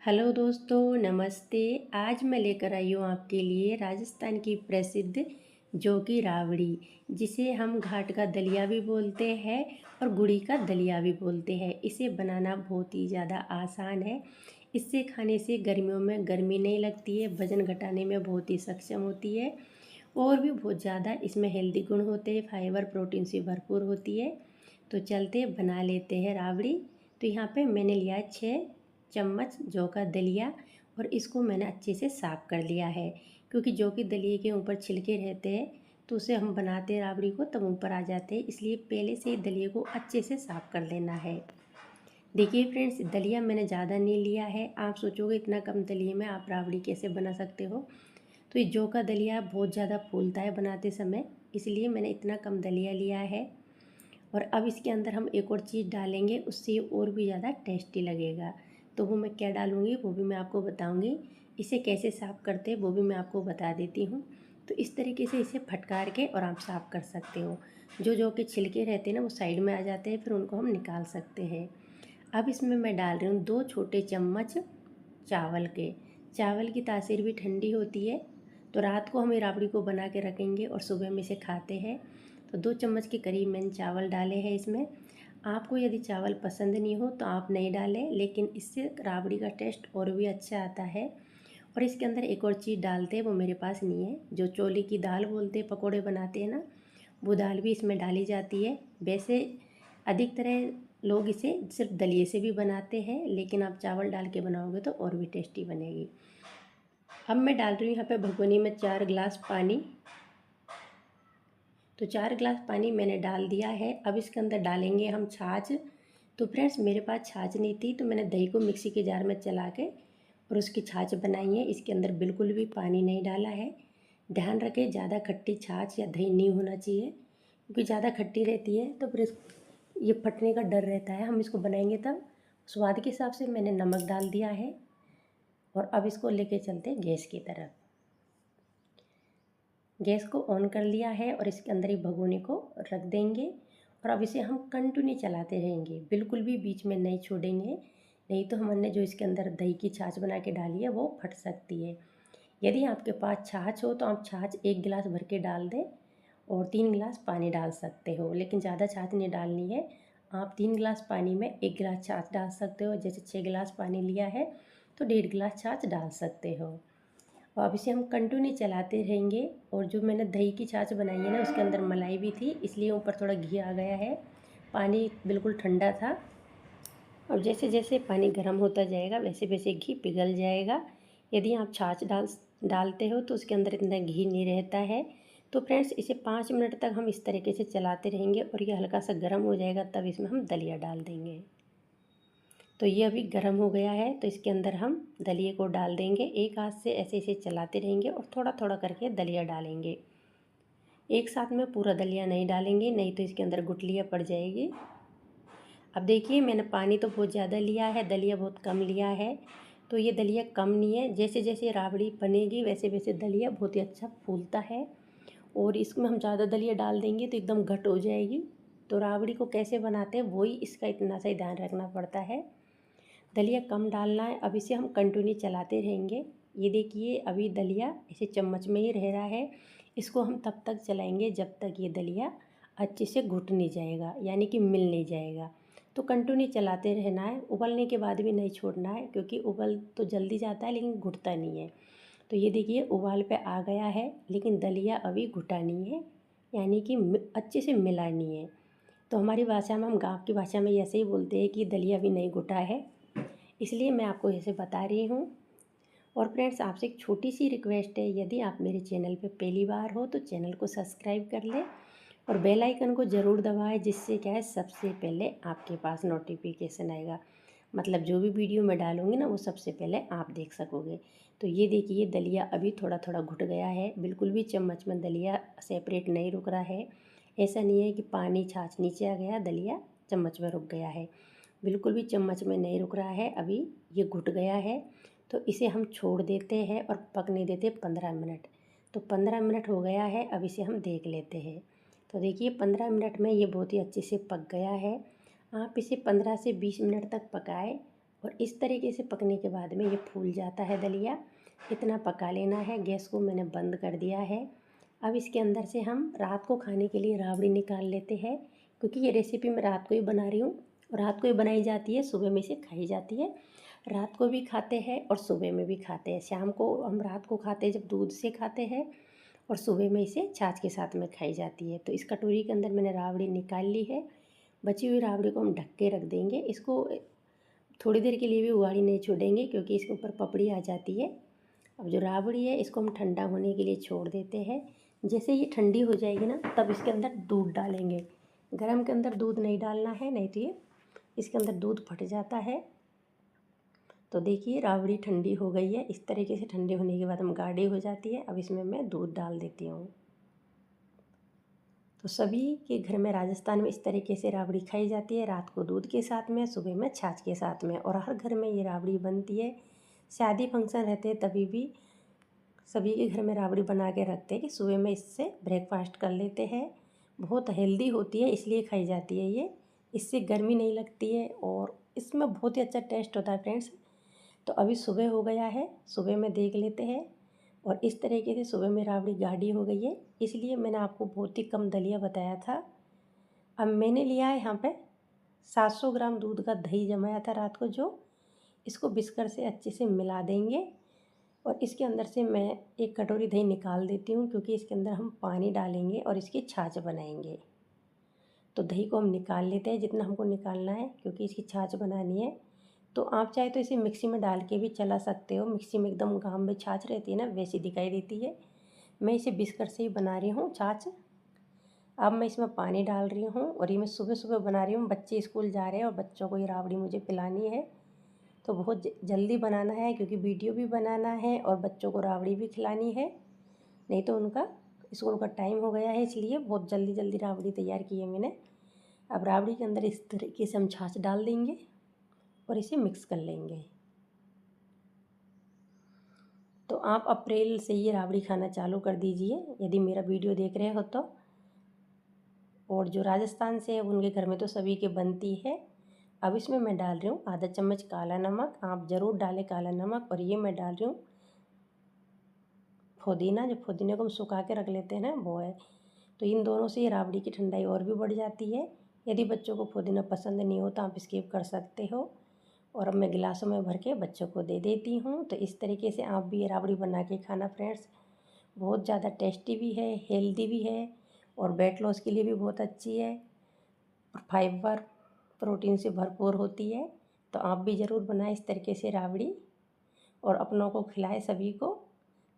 Hello दोस्तों, नमस्ते। आज मैं लेकर आई हूँ आपके लिए राजस्थान की प्रसिद्ध जौ की रावड़ी, जिसे हम घाट का दलिया भी बोलते हैं और गुड़ी का दलिया भी बोलते हैं। इसे बनाना बहुत ही ज़्यादा आसान है। इससे खाने से गर्मियों में गर्मी नहीं लगती है, वजन घटाने में बहुत ही सक्षम होती है और भी बहुत ज़्यादा इसमें हेल्दी गुण होते हैं। फाइबर प्रोटीन से भरपूर होती है। तो चलते बना लेते हैं रावड़ी। तो यहाँ पे मैंने लिया है 6 चम्मच जौ का दलिया और इसको मैंने अच्छे से साफ़ कर लिया है, क्योंकि जौ के दलिए के ऊपर छिलके रहते हैं तो उसे हम बनाते हैं राबड़ी को तब ऊपर आ जाते हैं, इसलिए पहले से ही दलिए को अच्छे से साफ़ कर लेना है। देखिए फ्रेंड्स, दलिया मैंने ज़्यादा नहीं लिया है। आप सोचोगे इतना कम दलिए में आप राबड़ी कैसे बना सकते हो। तो ये जौ का दलिया बहुत ज़्यादा फूलता है बनाते समय, इसलिए मैंने इतना कम दलिया लिया है। और अब इसके अंदर हम एक और चीज़ डालेंगे, उससे और भी ज़्यादा टेस्टी लगेगा। तो वो मैं क्या डालूँगी वो भी मैं आपको बताऊँगी। इसे कैसे साफ़ करते हैं वो भी मैं आपको बता देती हूँ। तो इस तरीके से इसे फटकार के और आप साफ़ कर सकते हो। जो जौ के छिलके रहते हैं ना वो साइड में आ जाते हैं, फिर उनको हम निकाल सकते हैं। अब इसमें मैं डाल रही हूँ 2 छोटे चम्मच चावल की तासीर भी ठंडी होती है, तो रात को हम ये राबड़ी को बना के रखेंगे और सुबह में इसे खाते हैं। तो 2 चम्मच के करीब मैंने चावल डाले हैं इसमें। आपको यदि चावल पसंद नहीं हो तो आप नहीं डालें, लेकिन इससे राबड़ी का टेस्ट और भी अच्छा आता है। और इसके अंदर एक और चीज़ डालते हैं, वो मेरे पास नहीं है। जो चोली की दाल बोलते हैं, पकोड़े बनाते हैं ना, वो दाल भी इसमें डाली जाती है। वैसे अधिकतर लोग इसे सिर्फ दलिए से भी बनाते हैं, लेकिन आप चावल डाल के बनाओगे तो और भी टेस्टी बनेगी। अब मैं डाल रही हूँ यहाँ पे भगोनी में 4 गिलास पानी। तो 4 गिलास पानी मैंने डाल दिया है। अब इसके अंदर डालेंगे हम छाछ। तो फ्रेंड्स, मेरे पास छाछ नहीं थी तो मैंने दही को मिक्सी के जार में चला के और उसकी छाछ बनाई है। इसके अंदर बिल्कुल भी पानी नहीं डाला है। ध्यान रखें, ज़्यादा खट्टी छाछ या दही नहीं होना चाहिए, क्योंकि ज़्यादा खट्टी रहती है तो फिर ये फटने का डर रहता है। हम इसको बनाएंगे तब। स्वाद के हिसाब से मैंने नमक डाल दिया है और अब इसको लेके चलते हैं गैस की तरफ। गैस को ऑन कर लिया है और इसके अंदर ही भगोने को रख देंगे और अब इसे हम कंटिन्यू चलाते रहेंगे, बिल्कुल भी बीच में नहीं छोड़ेंगे। नहीं तो हमने जो इसके अंदर दही की छाछ बना के डाली है वो फट सकती है। यदि आपके पास छाछ हो तो आप छाछ 1 गिलास भर के डाल दें और 3 गिलास पानी डाल सकते हो, लेकिन ज़्यादा छाछ नहीं डालनी है। आप 3 गिलास पानी में 1 गिलास छाछ डाल सकते हो। जैसे 6 गिलास पानी लिया है तो 1.5 गिलास छाछ डाल सकते हो। और अब इसे हम कंटिन्यू चलाते रहेंगे। और जो मैंने दही की छाछ बनाई है ना, उसके अंदर मलाई भी थी, इसलिए ऊपर थोड़ा घी आ गया है। पानी बिल्कुल ठंडा था और जैसे जैसे पानी गर्म होता जाएगा वैसे वैसे घी पिघल जाएगा। यदि आप छाछ डालते हो तो उसके अंदर इतना घी नहीं रहता है। तो फ्रेंड्स, इसे 5 मिनट तक हम इस तरीके से चलाते रहेंगे और ये हल्का सा गर्म हो जाएगा, तब इसमें हम दलिया डाल देंगे। तो ये अभी गर्म हो गया है, तो इसके अंदर हम दलिए को डाल देंगे। एक हाथ से ऐसे ऐसे चलाते रहेंगे और थोड़ा थोड़ा करके दलिया डालेंगे। एक साथ में पूरा दलिया नहीं डालेंगे, नहीं तो इसके अंदर गुठलियाँ पड़ जाएगी। अब देखिए, मैंने पानी तो बहुत ज़्यादा लिया है, दलिया बहुत कम लिया है। तो ये दलिया कम नहीं है। जैसे जैसे राबड़ी बनेगी वैसे वैसे दलिया बहुत ही अच्छा फूलता है। और इसमें हम ज़्यादा दलिया डाल देंगे तो एकदम घट हो जाएगी। तो राबड़ी को कैसे बनाते हैं वही इसका इतना सा ही ध्यान रखना पड़ता है। दलिया कम डालना है। अब इसे हम कंटिन्यू चलाते रहेंगे। ये देखिए, अभी दलिया ऐसे चम्मच में ही रह रहा है। इसको हम तब तक चलाएंगे जब तक ये दलिया अच्छे से घुट नहीं जाएगा, यानी कि मिल नहीं जाएगा। तो कंटिन्यू चलाते रहना है। उबलने के बाद भी नहीं छोड़ना है, क्योंकि उबल तो जल्दी जाता है लेकिन घुटता नहीं है। तो ये देखिए, उबाल पे आ गया है, लेकिन दलिया अभी घुटा नहीं है, यानी कि अच्छे से मिला नहीं है। तो हमारी भाषा में, हम गाँव की भाषा में ऐसे ही बोलते हैं कि दलिया अभी नहीं घुटा है, इसलिए मैं आपको ऐसे बता रही हूँ। और फ्रेंड्स, आपसे एक छोटी सी रिक्वेस्ट है, यदि आप मेरे चैनल पे पहली बार हो तो चैनल को सब्सक्राइब कर लें और बेल आइकन को ज़रूर दबाएं, जिससे क्या है सबसे पहले आपके पास नोटिफिकेशन आएगा। मतलब जो भी वीडियो मैं डालूँगी ना वो सबसे पहले आप देख सकोगे। तो ये देखिए, दलिया अभी थोड़ा थोड़ा घुट गया है। बिल्कुल भी चम्मच में दलिया सेपरेट नहीं रुक रहा है। ऐसा नहीं है कि पानी छाछ नीचे आ गया, दलिया चम्मच में रुक गया है। बिल्कुल भी चम्मच में नहीं रुक रहा है, अभी ये घुट गया है। तो इसे हम छोड़ देते हैं और पकने देते 15 मिनट। तो 15 मिनट हो गया है, अब इसे हम देख लेते हैं। तो देखिए, 15 मिनट में ये बहुत ही अच्छे से पक गया है। आप इसे 15 से 20 मिनट तक पकाएं और इस तरीके से पकने के बाद में ये फूल जाता है दलिया। इतना पका लेना है। गैस को मैंने बंद कर दिया है। अब इसके अंदर से हम रात को खाने के लिए राबड़ी निकाल लेते हैं, क्योंकि ये रेसिपी मैं रात को ही बना रही हूँ। रात को ही बनाई जाती है, सुबह में इसे खाई जाती है। रात को भी खाते हैं और सुबह में भी खाते हैं। शाम को हम रात को खाते हैं जब दूध से खाते हैं, और सुबह में इसे छाछ के साथ में खाई जाती है। तो इस कटोरी के अंदर मैंने राबड़ी निकाल ली है। बची हुई राबड़ी को हम ढक के रख देंगे। इसको थोड़ी देर के लिए भी उगाड़ी नहीं छोड़ेंगे, क्योंकि इसके ऊपर पपड़ी आ जाती है। अब जो राबड़ी है इसको हम ठंडा होने के लिए छोड़ देते हैं। जैसे ये ठंडी हो जाएगी ना, तब इसके अंदर दूध डालेंगे। गरम के अंदर दूध नहीं डालना है, नहीं तो ये इसके अंदर दूध फट जाता है। तो देखिए राबड़ी ठंडी हो गई है। इस तरीके से ठंडे होने के बाद हम गाढ़ी हो जाती है। अब इसमें मैं दूध डाल देती हूँ। तो सभी के घर में राजस्थान में इस तरीके से राबड़ी खाई जाती है, रात को दूध के साथ में, सुबह में छाछ के साथ में। और हर घर में ये राबड़ी बनती है। शादी फंक्शन रहते हैं तभी भी सभी के घर में राबड़ी बना के रखते हैं कि सुबह में इससे ब्रेकफास्ट कर लेते हैं। बहुत हेल्दी होती है, इसलिए खाई जाती है ये। इससे गर्मी नहीं लगती है और इसमें बहुत ही अच्छा टेस्ट होता है फ्रेंड्स। तो अभी सुबह हो गया है, सुबह में देख लेते हैं। और इस तरीके से सुबह में राबड़ी गाढ़ी हो गई है, इसलिए मैंने आपको बहुत ही कम दलिया बताया था। अब मैंने लिया है यहाँ पे 700 ग्राम दूध का दही जमाया था रात को, जो इसको बिस्कर से अच्छे से मिला देंगे। और इसके अंदर से मैं एक कटोरी दही निकाल देती हूँ, क्योंकि इसके अंदर हम पानी डालेंगे और इसकी छाछ बनाएंगे। तो दही को हम निकाल लेते हैं जितना हमको निकालना है, क्योंकि इसकी छाछ बनानी है। तो आप चाहे तो इसे मिक्सी में डाल के भी चला सकते हो। मिक्सी में एकदम गाम में छाछ रहती है ना, वैसी दिखाई देती है। मैं इसे बिस्कर से ही बना रही हूँ छाछ। अब मैं इसमें पानी डाल रही हूँ, और ये मैं सुबह सुबह बना रही हूँ। बच्चे स्कूल जा रहे हैं और बच्चों को ये राबड़ी मुझे पिलानी है। तो बहुत जल्दी बनाना है, क्योंकि वीडियो भी बनाना है और बच्चों को राबड़ी भी खिलानी है, नहीं तो उनका स्कूल का टाइम हो गया है। इसलिए बहुत जल्दी जल्दी राबड़ी तैयार की है मैंने। अब राबड़ी के अंदर इस तरीके से हम छाछ डाल देंगे और इसे मिक्स कर लेंगे। तो आप अप्रैल से ये राबड़ी खाना चालू कर दीजिए, यदि मेरा वीडियो देख रहे हो तो। और जो राजस्थान से है उनके घर में तो सभी के बनती है। अब इसमें मैं डाल रही हूँ आधा चम्मच काला नमक। आप ज़रूर डालें काला नमक। और ये मैं डाल रही हूँ पुदीना। जो पुदीने को हम सुखा के रख लेते हैं ना, वो है। तो इन दोनों से ये राबड़ी की ठंडाई और भी बढ़ जाती है। यदि बच्चों को पुदीना पसंद नहीं हो तो आप स्किप कर सकते हो। और अब मैं गिलासों में भर के बच्चों को दे देती हूँ। तो इस तरीके से आप भी ये राबड़ी बना के खाना फ्रेंड्स। बहुत ज़्यादा टेस्टी भी है, हेल्दी भी है, और वेट लॉस के लिए भी बहुत अच्छी है, और फाइबर प्रोटीन से भरपूर होती है। तो आप भी ज़रूर बनाएं इस तरीके से राबड़ी, और अपनों को खिलाएं सभी को।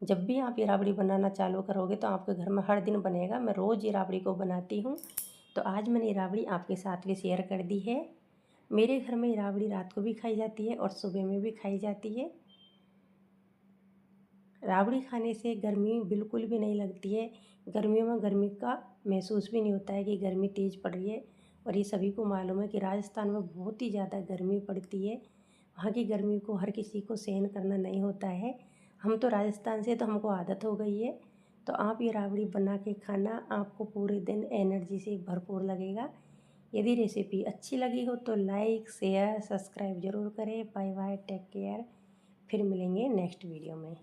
जब भी आप ये राबड़ी बनाना चालू करोगे तो आपके घर में हर दिन बनेगा। मैं रोज़ ये राबड़ी को बनाती हूँ। तो आज मैंने ये राबड़ी आपके साथ भी शेयर कर दी है। मेरे घर में ये राबड़ी रात को भी खाई जाती है और सुबह में भी खाई जाती है। राबड़ी खाने से गर्मी बिल्कुल भी नहीं लगती है। गर्मियों में गर्मी का महसूस भी नहीं होता है कि गर्मी तेज़ पड़ रही है। और ये सभी को मालूम है कि राजस्थान में बहुत ही ज़्यादा गर्मी पड़ती है। वहाँ की गर्मी को हर किसी को सहन करना नहीं होता है। हम तो राजस्थान से, तो हमको आदत हो गई है। तो आप ये राबड़ी बना के खाना, आपको पूरे दिन एनर्जी से भरपूर लगेगा। यदि रेसिपी अच्छी लगी हो तो लाइक, शेयर, सब्सक्राइब ज़रूर करें। Bye bye, take care. फिर मिलेंगे नेक्स्ट वीडियो में।